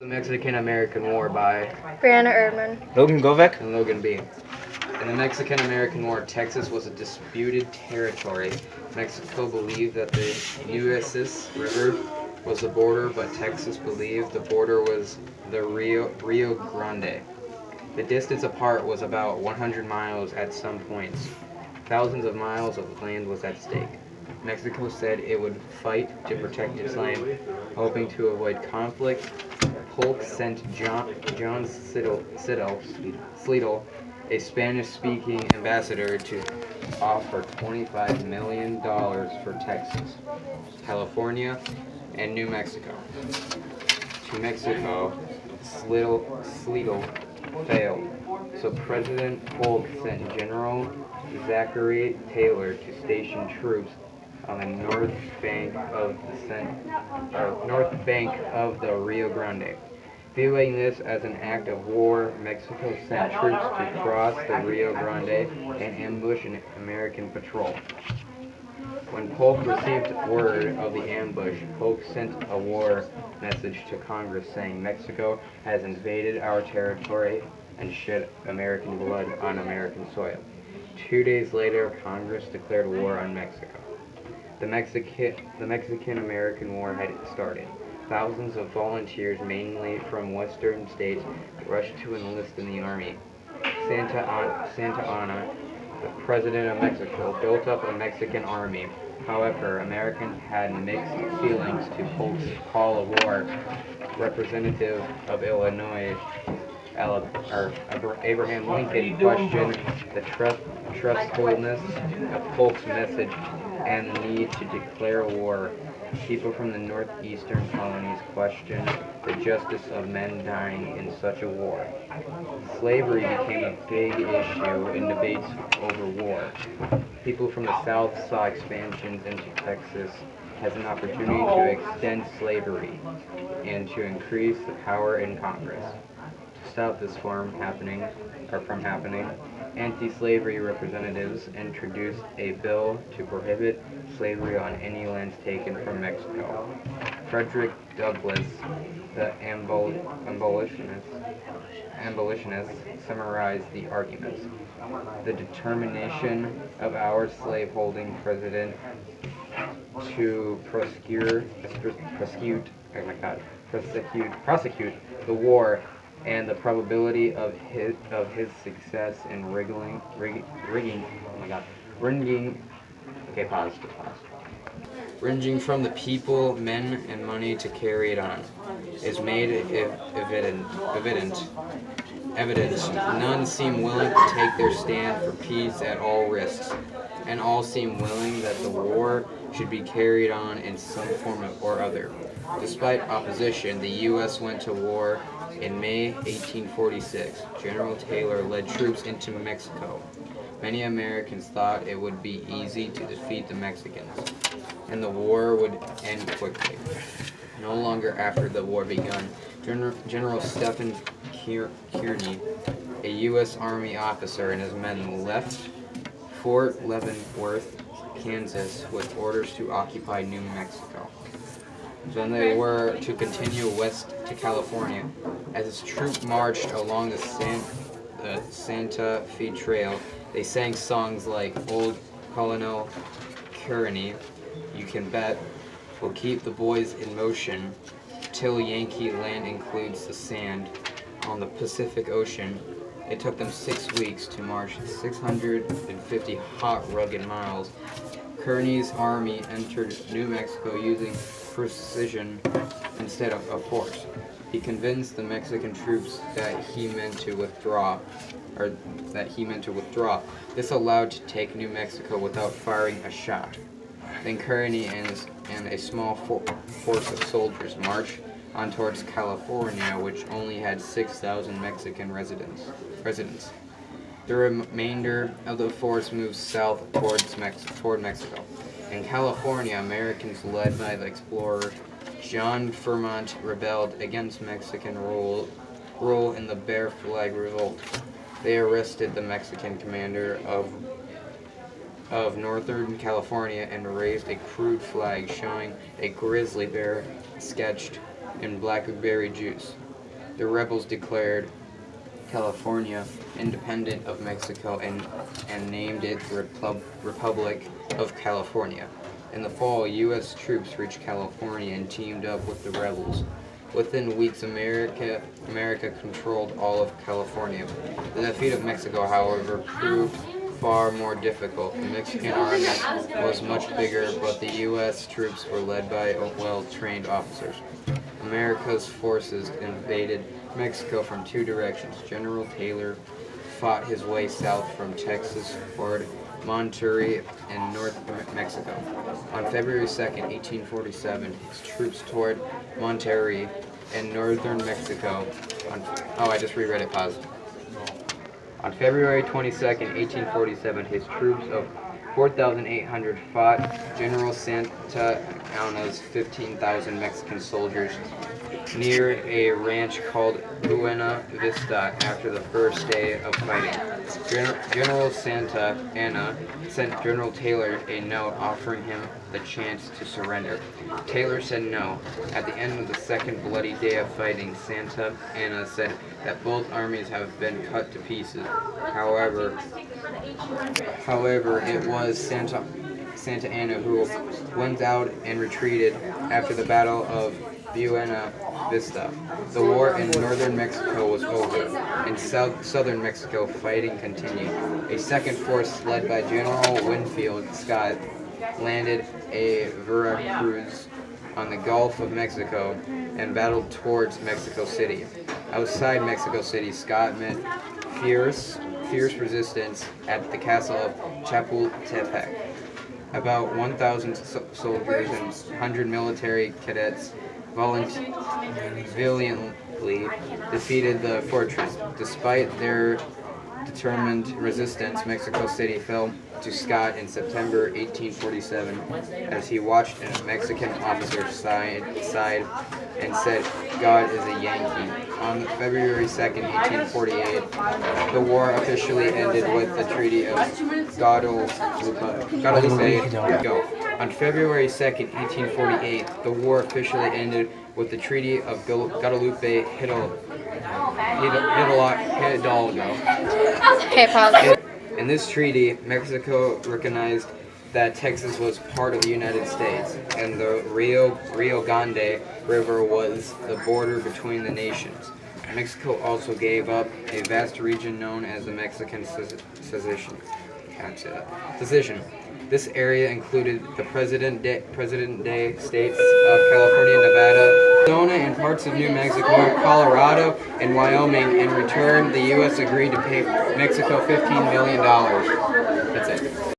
The Mexican-American War by Breanna. Logan, go back. and Logan B. In the Mexican-American War, Texas was a disputed territory. Mexico believed that the Nueces River was the border, but Texas believed the border was the Rio Grande. The distance apart was about 100 miles at some points. Thousands of miles of land was at stake. Mexico said it would fight to protect its land, hoping to avoid conflict. Polk sent John Slidell, a Spanish-speaking ambassador, to offer $25 million for Texas, California, and New Mexico. To Mexico, Slidell failed, so President Polk sent General Zachary Taylor to station troops on the north bank of the Rio Grande. Viewing this as an act of war, Mexico sent troops to cross the Rio Grande and ambush an American patrol. When Polk received word of the ambush, Polk sent a war message to Congress saying Mexico has invaded our territory and shed American blood on American soil. 2 days later, Congress declared war on Mexico. The Mexican-American War had started. Thousands of volunteers, mainly from western states, rushed to enlist in the army. Santa Anna, the president of Mexico, built up a Mexican army. However, Americans had mixed feelings to Polk's call of war. Representative of Illinois, Abraham Lincoln, questioned the trustfulness of Polk's message and the need to declare war. People from the northeastern colonies questioned the justice of men dying in such a war. Slavery became a big issue in debates over war. People from the South saw expansions into Texas as an opportunity to extend slavery and to increase the power in Congress. To stop this from happening, anti-slavery representatives introduced a bill to prohibit slavery on any lands taken from Mexico. Frederick Douglass, the abolitionist, summarized the arguments. The determination of our slaveholding president to prosecute the war and the probability of his success in wringing from the people men and money to carry it on, is made evident. None seem willing to take their stand for peace at all risks, and all seem willing that the war should be carried on in some form or other. Despite opposition, the U.S. went to war in May 1846. General Taylor led troops into Mexico. Many Americans thought it would be easy to defeat the Mexicans, and the war would end quickly. No longer after the war begun, General Stephen Kearny, a U.S. Army officer, and his men left Fort Leavenworth, Kansas, with orders to occupy New Mexico. Then they were to continue west to California. As his troop marched along the Santa Fe Trail, they sang songs like Old Colonel Kearny, You Can Bet, Will Keep the Boys in Motion, Till Yankee Land Includes the Sand. On the Pacific Ocean, it took them 6 weeks to march 650 hot, rugged miles. Kearny's army entered New Mexico using precision instead of force. He convinced the Mexican troops that he meant to withdraw. This allowed to take New Mexico without firing a shot. Then Kearny and a small force of soldiers marched on towards California, which only had 6,000 Mexican residents. The remainder of the force moved south toward Mexico. In California, Americans led by the explorer John Fremont rebelled against Mexican rule in the Bear Flag Revolt. They arrested the Mexican commander of Northern California and raised a crude flag showing a grizzly bear sketched in blackberry juice. the rebels declared California independent of Mexico and named it the Republic of California. In the fall, U.S. troops reached California and teamed up with the rebels. Within weeks, America controlled all of California. The defeat of Mexico, however, proved far more difficult. The Mexican army was much bigger, but the U.S. troops were led by well-trained officers. America's forces invaded Mexico from two directions. General Taylor fought his way south from Texas toward Monterrey in North Mexico. On February 2nd, 1847, his troops toward Monterrey in northern Mexico. I just reread it, pause. On February 22nd, 1847, his troops of 4,800 fought General Santa Anna's 15,000 Mexican soldiers near a ranch called Buena Vista after the first day of fighting. General Santa Anna sent General Taylor a note offering him the chance to surrender. Taylor said no. At the end of the second bloody day of fighting, Santa Anna said that both armies have been cut to pieces. However, it was Santa Anna who went out and retreated after the Battle of Buena Vista. The war in northern Mexico was over. In southern Mexico, fighting continued. A second force led by General Winfield Scott landed at Veracruz on the Gulf of Mexico and battled towards Mexico City. Outside Mexico City, Scott met fierce resistance at the castle of Chapultepec. About 1,000 soldiers and 100 military cadets valiantly defeated the fortress. Despite their determined resistance, Mexico City fell to Scott in September 1847 as he watched a Mexican officer sighed and said, "God is a Yankee." On February 2nd, 1848, the war officially ended with the Treaty of Guadalupe. On February 2nd, 1848, the war officially ended with the Treaty of Guadalupe Hidalgo. Okay, pause. In this treaty, Mexico recognized that Texas was part of the United States, and the Rio Grande River was the border between the nations. Mexico also gave up a vast region known as the Mexican Secession. This area included the President-day states of California, Nevada, Arizona, and parts of New Mexico, Colorado, and Wyoming. In return, the U.S. agreed to pay Mexico $15 million. That's it.